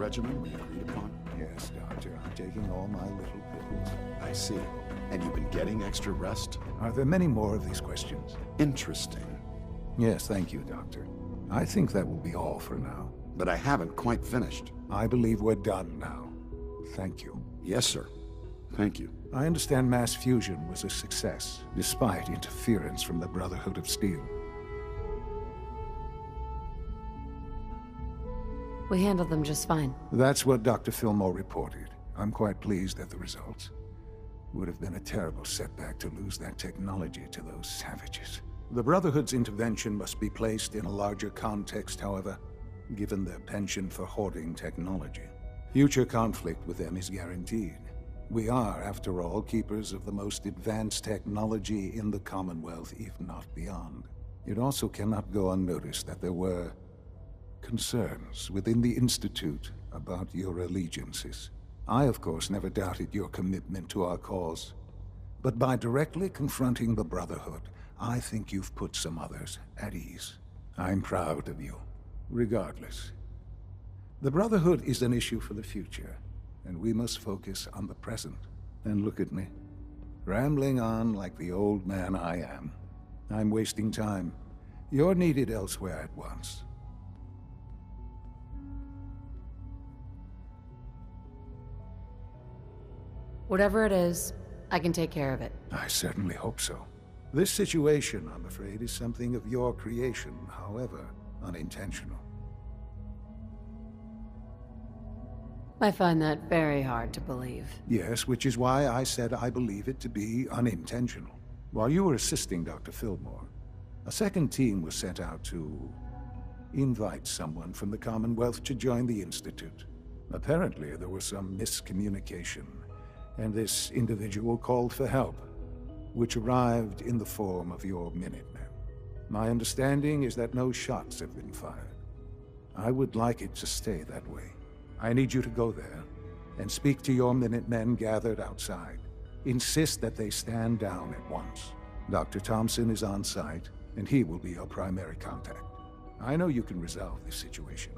regimen we agreed upon? Yes, Doctor. I'm taking all my little pills. I see. And you've been getting extra rest? Are there many more of these questions? Interesting. Yes, thank you, Doctor. I think that will be all for now. But I haven't quite finished. I believe we're done now. Thank you. Yes, sir. Thank you. I understand mass fusion was a success, despite interference from the Brotherhood of Steel. We handled them just fine. That's what Dr. Fillmore reported. I'm quite pleased at the results. Would have been a terrible setback to lose that technology to those savages. The Brotherhood's intervention must be placed in a larger context, however, given their penchant for hoarding technology. Future conflict with them is guaranteed. We are, after all, keepers of the most advanced technology in the Commonwealth, if not beyond. It also cannot go unnoticed that there were concerns within the Institute about your allegiances. I, of course, never doubted your commitment to our cause. But by directly confronting the Brotherhood, I think you've put some others at ease. I'm proud of you, regardless. The Brotherhood is an issue for the future, and we must focus on the present. And look at me, rambling on like the old man I am. I'm wasting time. You're needed elsewhere at once. Whatever it is, I can take care of it. I certainly hope so. This situation, I'm afraid, is something of your creation, however unintentional. I find that very hard to believe. Yes, which is why I said I believe it to be unintentional. While you were assisting Dr. Fillmore, a second team was sent out to invite someone from the Commonwealth to join the Institute. Apparently, there was some miscommunication, and this individual called for help, which arrived in the form of your Minutemen. My understanding is that no shots have been fired. I would like it to stay that way. I need you to go there and speak to your Minutemen gathered outside. Insist that they stand down at once. Dr. Thompson is on site, and he will be your primary contact. I know you can resolve this situation,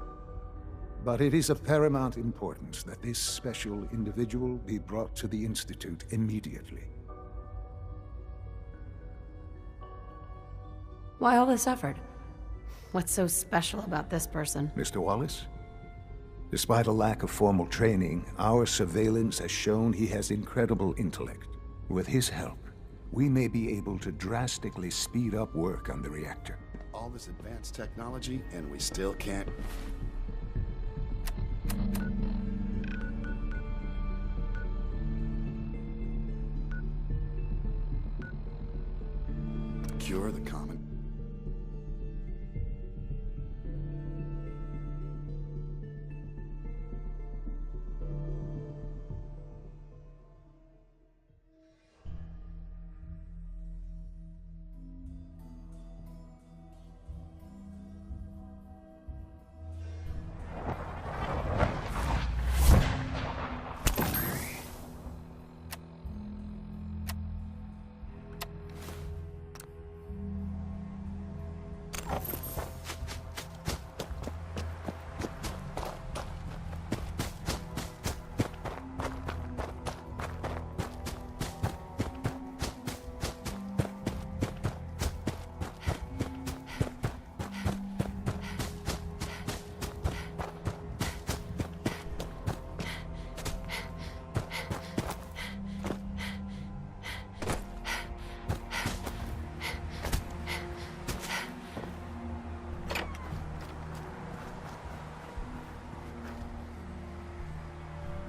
but it is of paramount importance that this special individual be brought to the Institute immediately. Why all this effort? What's so special about this person? Mr. Wallace? Despite a lack of formal training, our surveillance has shown he has incredible intellect. With his help, we may be able to drastically speed up work on the reactor. All this advanced technology, and we still can't... cure the common...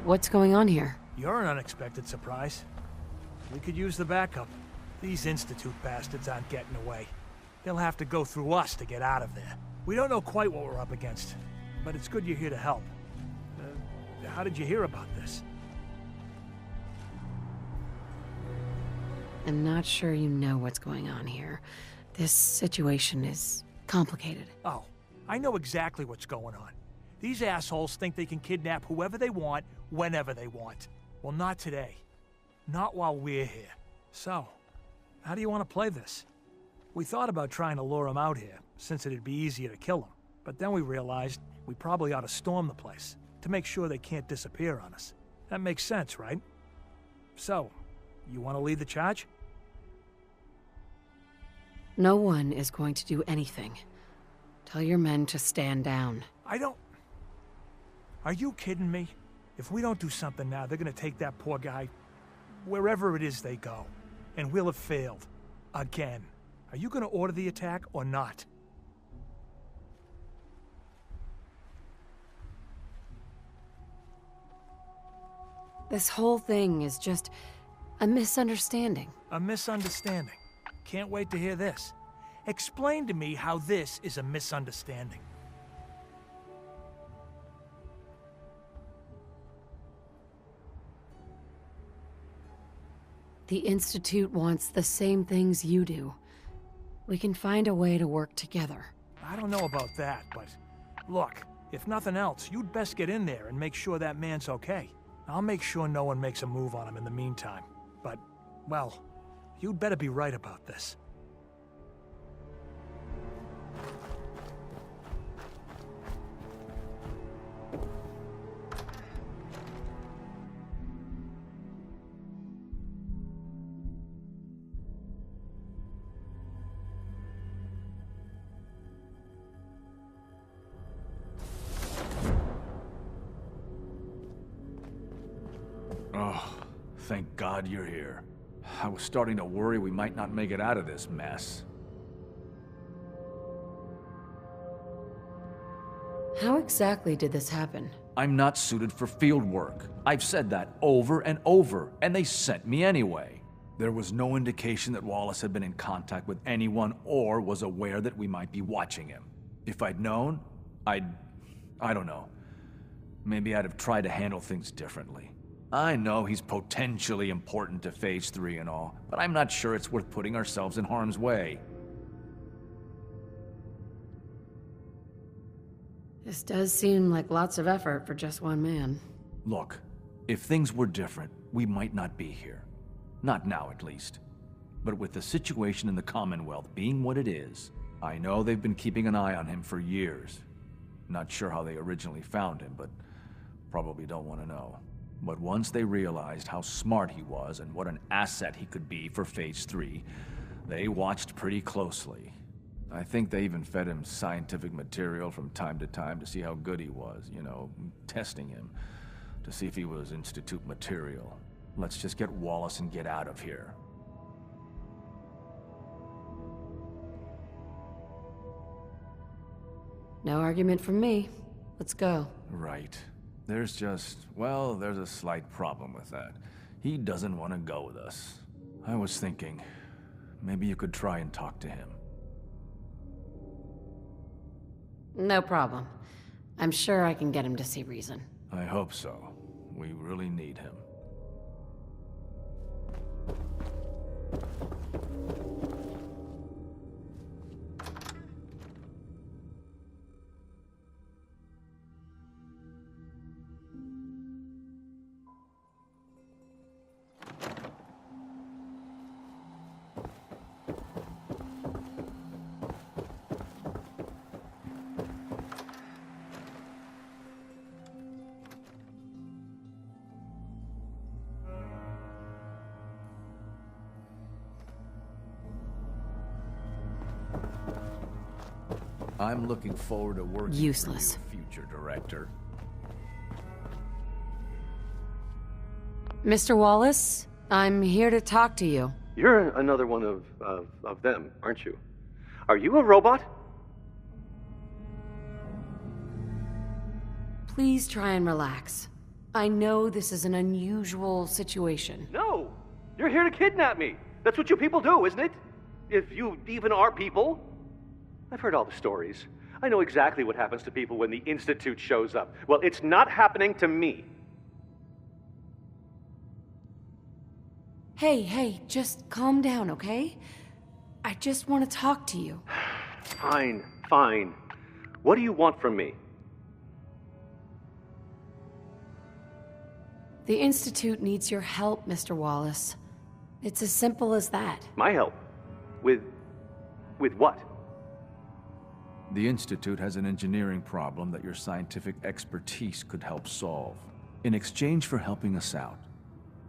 What's going on here? You're an unexpected surprise. We could use the backup. These Institute bastards aren't getting away. They'll have to go through us to get out of there. We don't know quite what we're up against, but it's good you're here to help. How did you hear about this? I'm not sure you know what's going on here. This situation is complicated. Oh, I know exactly what's going on. These assholes think they can kidnap whoever they want, whenever they want. Well, not today. Not while we're here. So, how do you want to play this? We thought about trying to lure them out here, since it'd be easier to kill them. But then we realized we probably ought to storm the place, to make sure they can't disappear on us. That makes sense, right? So, you want to lead the charge? No one is going to do anything. Tell your men to stand down. I don't... Are you kidding me? If we don't do something now, they're gonna take that poor guy wherever it is they go. And we'll have failed. Again. Are you gonna order the attack or not? This whole thing is just a misunderstanding. A misunderstanding. Can't wait to hear this. Explain to me how this is a misunderstanding. The Institute wants the same things you do. We can find a way to work together. I don't know about that, but look, if nothing else, you'd best get in there and make sure that man's okay. I'll make sure no one makes a move on him in the meantime. But, well, you'd better be right about this. Oh, thank God you're here. I was starting to worry we might not make it out of this mess. How exactly did this happen? I'm not suited for field work. I've said that over and over, and they sent me anyway. There was no indication that Wallace had been in contact with anyone or was aware that we might be watching him. If I'd known, I don't know. Maybe I'd have tried to handle things differently. I know he's potentially important to Phase 3 and all, but I'm not sure it's worth putting ourselves in harm's way. This does seem like lots of effort for just one man. Look, if things were different, we might not be here. Not now, at least. But with the situation in the Commonwealth being what it is, I know they've been keeping an eye on him for years. Not sure how they originally found him, but probably don't want to know. But once they realized how smart he was and what an asset he could be for Phase 3, they watched pretty closely. I think they even fed him scientific material from time to time to see how good he was, you know, testing him, to see if he was Institute material. Let's just get Wallace and get out of here. No argument from me. Let's go. Right. There's a slight problem with that. He doesn't want to go with us. I was thinking, maybe you could try and talk to him. No problem. I'm sure I can get him to see reason. I hope so. We really need him. I'm looking forward to working Useless. for you, future director. Mr. Wallace, I'm here to talk to you. You're another one of them, aren't you? Are you a robot? Please try and relax. I know this is an unusual situation. No! You're here to kidnap me! That's what you people do, isn't it? If you even are people. I've heard all the stories. I know exactly what happens to people when the Institute shows up. Well, it's not happening to me. Hey, just calm down, okay? I just want to talk to you. Fine. What do you want from me? The Institute needs your help, Mr. Wallace. It's as simple as that. My help? With what? The Institute has an engineering problem that your scientific expertise could help solve. In exchange for helping us out,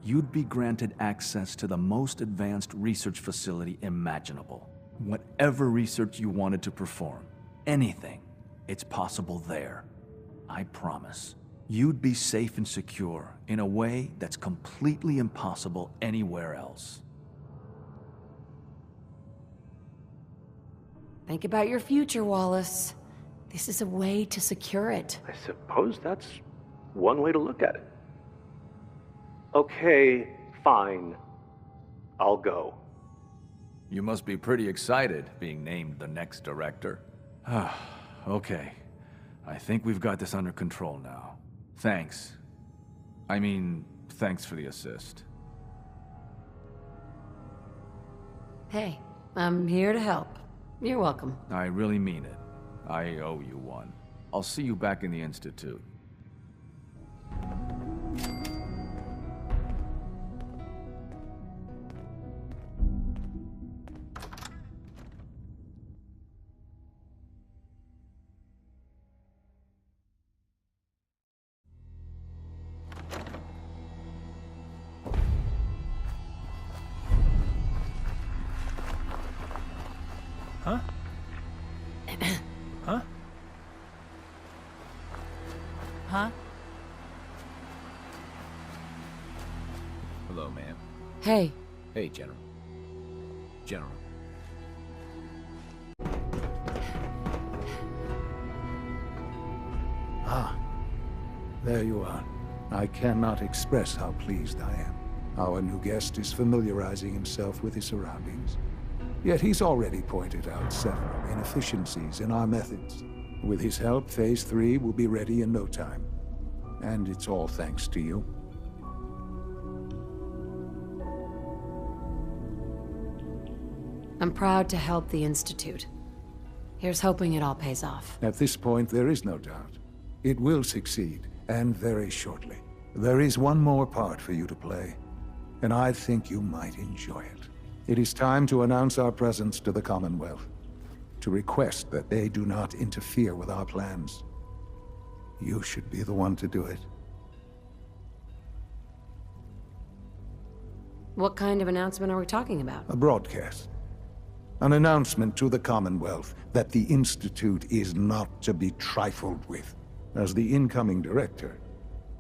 you'd be granted access to the most advanced research facility imaginable. Whatever research you wanted to perform, anything, it's possible there. I promise. You'd be safe and secure in a way that's completely impossible anywhere else. Think about your future, Wallace. This is a way to secure it. I suppose that's one way to look at it. Okay, fine. I'll go. You must be pretty excited being named the next director. Okay. I think we've got this under control now. Thanks. I mean, thanks for the assist. Hey, I'm here to help. You're welcome. I really mean it. I owe you one. I'll see you back in the Institute. Huh? Huh? Huh? Hello, ma'am. Hey, Hey, General. General. Ah, there you are. I cannot express how pleased I am. Our new guest is familiarizing himself with his surroundings. Yet he's already pointed out several inefficiencies in our methods. With his help, Phase 3 will be ready in no time. And it's all thanks to you. I'm proud to help the Institute. Here's hoping it all pays off. At this point, there is no doubt. It will succeed, and very shortly. There is one more part for you to play, and I think you might enjoy it. It is time to announce our presence to the Commonwealth, to request that they do not interfere with our plans. You should be the one to do it. What kind of announcement are we talking about? A broadcast. An announcement to the Commonwealth that the Institute is not to be trifled with. As the incoming director,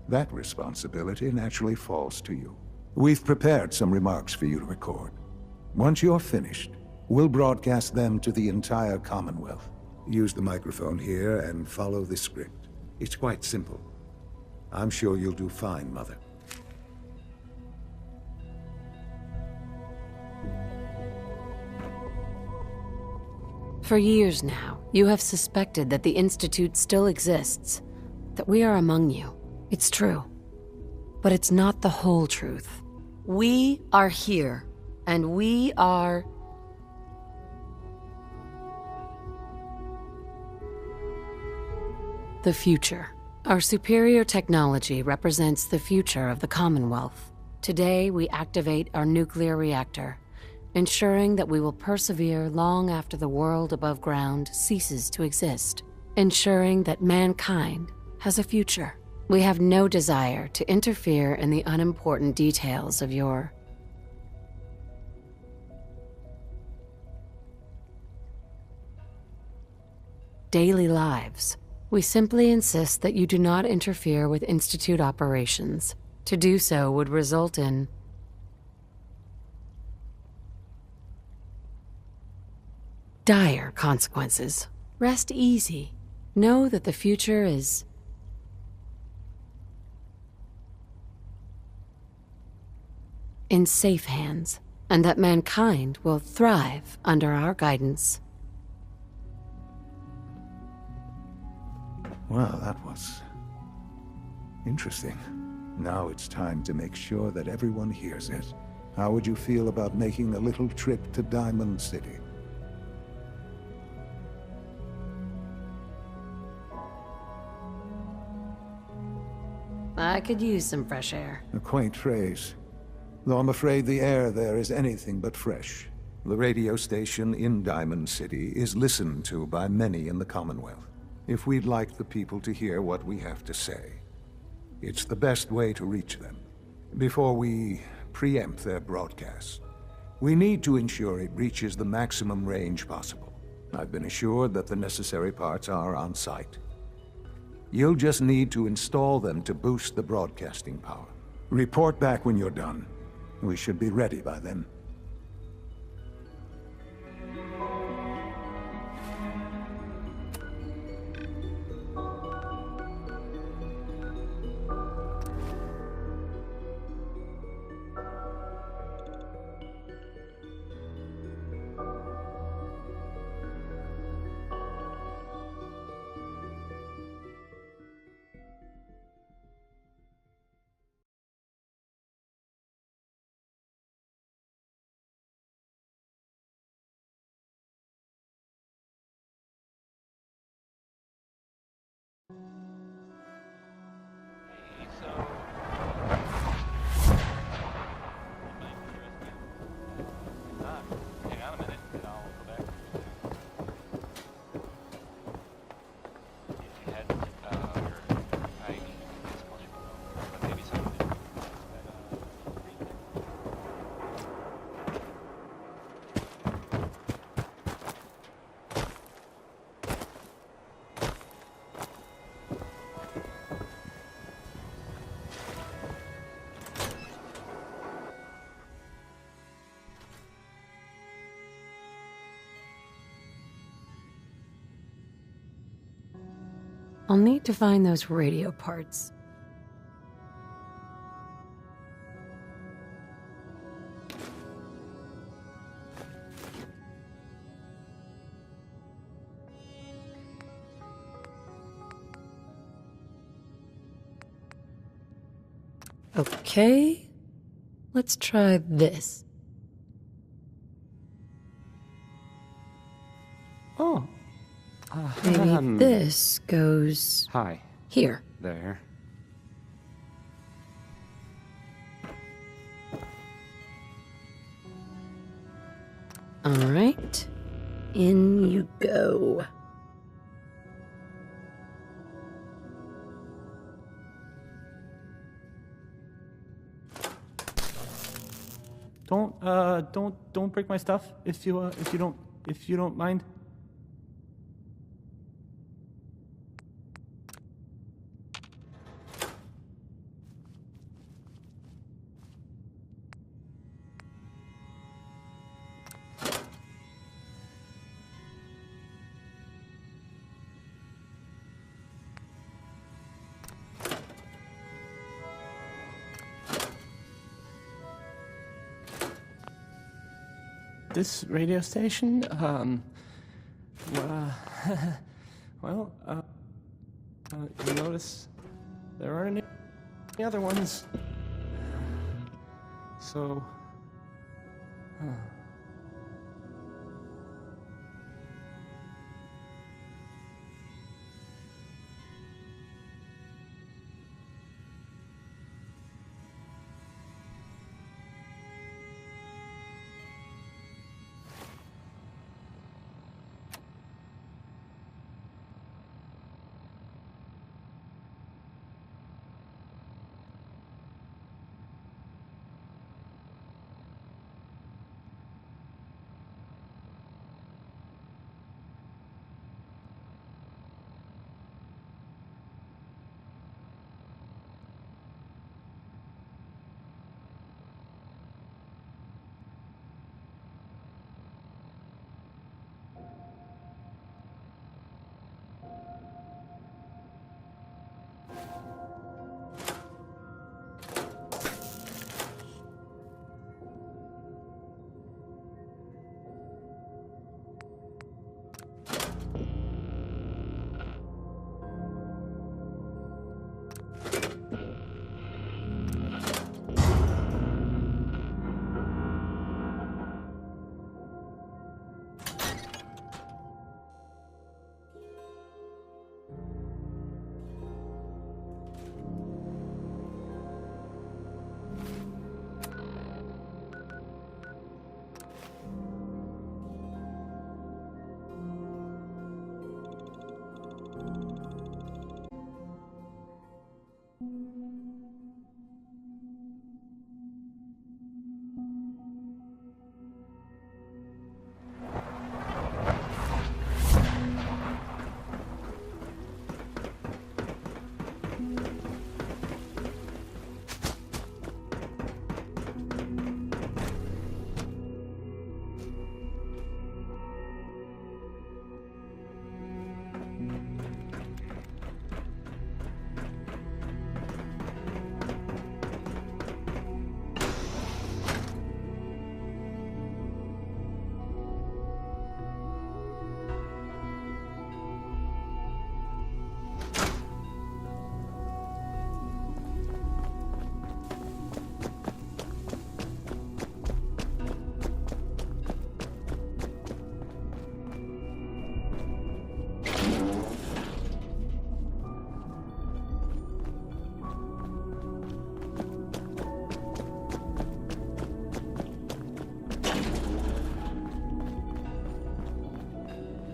that responsibility naturally falls to you. We've prepared some remarks for you to record. Once you're finished, we'll broadcast them to the entire Commonwealth. Use the microphone here and follow the script. It's quite simple. I'm sure you'll do fine, Mother. For years now, you have suspected that the Institute still exists, that we are among you. It's true. But it's not the whole truth. We are here, and we are... the future. Our superior technology represents the future of the Commonwealth. Today, we activate our nuclear reactor, ensuring that we will persevere long after the world above ground ceases to exist, ensuring that mankind has a future. We have no desire to interfere in the unimportant details of your daily lives. We simply insist that you do not interfere with Institute operations. To do so would result in dire consequences. Rest easy. Know that the future is in safe hands, and that mankind will thrive under our guidance. Well, that was interesting. Now it's time to make sure that everyone hears it. How would you feel about making a little trip to Diamond City? I could use some fresh air. A quaint phrase, though I'm afraid the air there is anything but fresh. The radio station in Diamond City is listened to by many in the Commonwealth. If we'd like the people to hear what we have to say, it's the best way to reach them. Before we preempt their broadcast, we need to ensure it reaches the maximum range possible. I've been assured that the necessary parts are on site. You'll just need to install them to boost the broadcasting power. Report back when you're done. We should be ready by then. I'll need to find those radio parts. Okay, let's try this. Oh. Maybe this goes Hi. here. There. All right, in you go. Don't break my stuff if you don't mind. This radio station, well, you notice there aren't any other ones. So,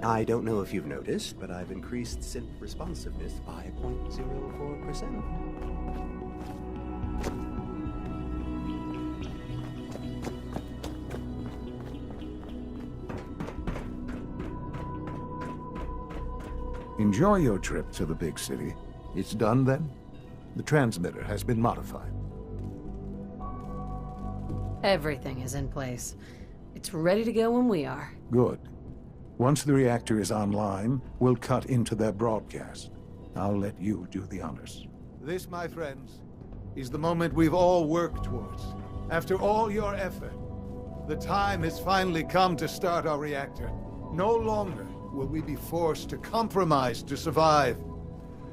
I don't know if you've noticed, but I've increased synth responsiveness by 0.04%. Enjoy your trip to the big city. It's done then? The transmitter has been modified. Everything is in place. It's ready to go when we are. Good. Once the reactor is online, we'll cut into their broadcast. I'll let you do the honors. This, my friends, is the moment we've all worked towards. After all your effort, the time has finally come to start our reactor. No longer will we be forced to compromise to survive.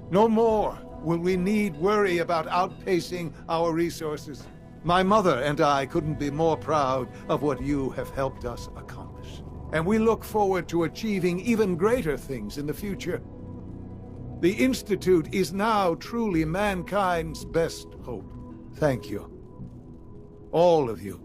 No more will we need worry about outpacing our resources. My mother and I couldn't be more proud of what you have helped us accomplish. And we look forward to achieving even greater things in the future. The Institute is now truly mankind's best hope. Thank you. All of you.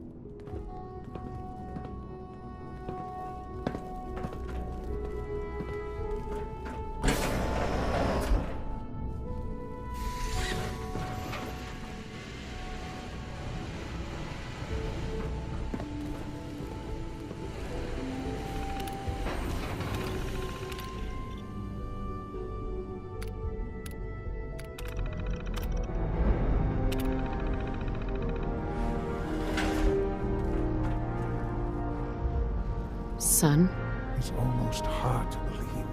Son? It's almost hard to believe.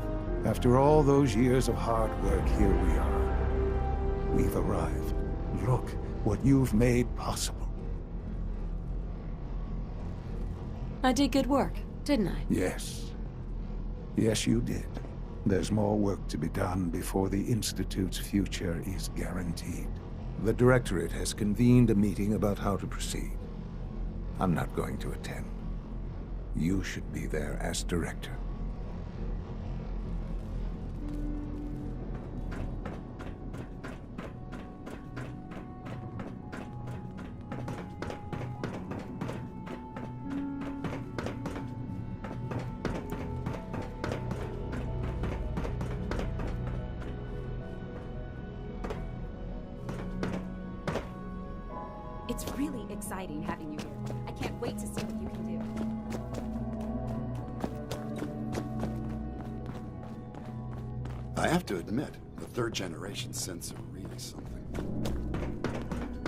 After all those years of hard work, here we are. We've arrived. Look what you've made possible. I did good work, didn't I? Yes. Yes, you did. There's more work to be done before the Institute's future is guaranteed. The Directorate has convened a meeting about how to proceed. I'm not going to attend. You should be there as director. It's really exciting having you here. I can't wait to see what you can do. I have to admit, the third generation synths are really something.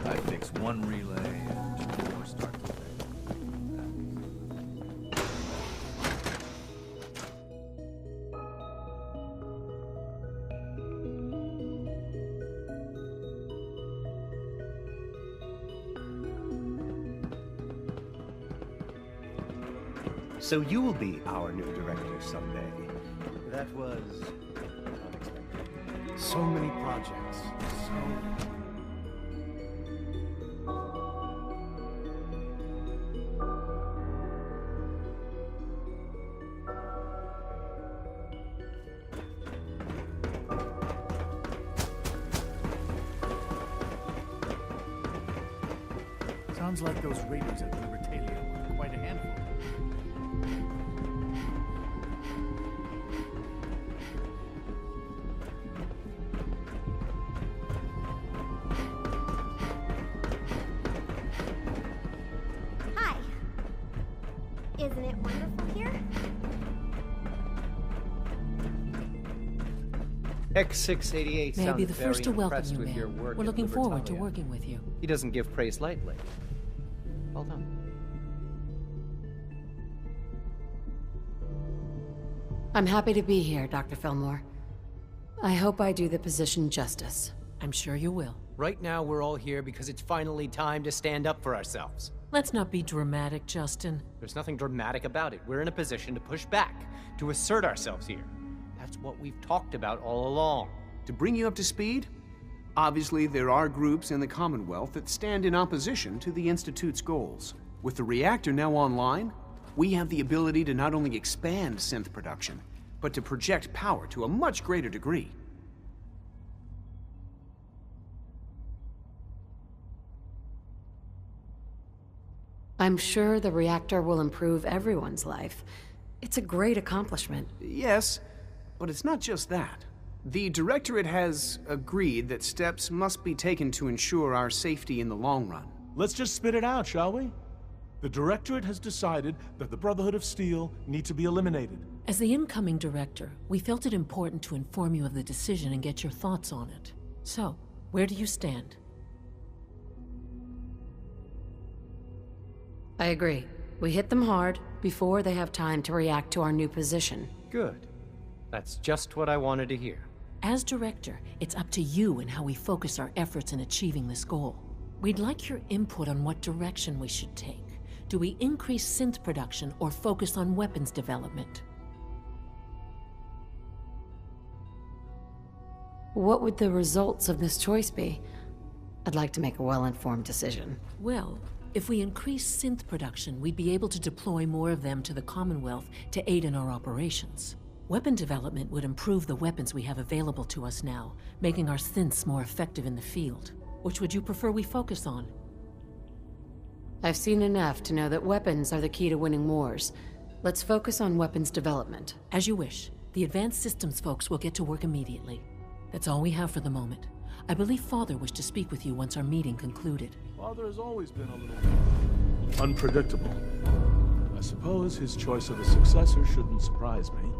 I fix one relay and we're starting today. So you will be our new director someday. That was unexpected. So many projects. Sounds like those raiders at Libertalia were quite a handful. Hi. Isn't it wonderful here? X688 May I be sounds the very first to welcome impressed you, with your ma'am. work We're at looking forward to Libertalia. working with you. He doesn't give praise lightly. Well done. I'm happy to be here, Dr. Fillmore. I hope I do the position justice. I'm sure you will. Right now, we're all here because it's finally time to stand up for ourselves. Let's not be dramatic, Justin. There's nothing dramatic about it. We're in a position to push back, to assert ourselves here. That's what we've talked about all along. To bring you up to speed, obviously there are groups in the Commonwealth that stand in opposition to the Institute's goals. With the reactor now online, we have the ability to not only expand synth production, but to project power to a much greater degree. I'm sure the reactor will improve everyone's life. It's a great accomplishment. Yes, but it's not just that. The Directorate has agreed that steps must be taken to ensure our safety in the long run. Let's just spit it out, shall we? The Directorate has decided that the Brotherhood of Steel need to be eliminated. As the incoming director, we felt it important to inform you of the decision and get your thoughts on it. So, where do you stand? I agree. We hit them hard before they have time to react to our new position. Good. That's just what I wanted to hear. As director, it's up to you and how we focus our efforts in achieving this goal. We'd like your input on what direction we should take. Do we increase synth production or focus on weapons development? What would the results of this choice be? I'd like to make a well-informed decision. Well, if we increase synth production, we'd be able to deploy more of them to the Commonwealth to aid in our operations. Weapon development would improve the weapons we have available to us now, making our synths more effective in the field. Which would you prefer we focus on? I've seen enough to know that weapons are the key to winning wars. Let's focus on weapons development. As you wish. The advanced systems folks will get to work immediately. That's all we have for the moment. I believe Father wished to speak with you once our meeting concluded. Father has always been a little unpredictable. I suppose his choice of a successor shouldn't surprise me.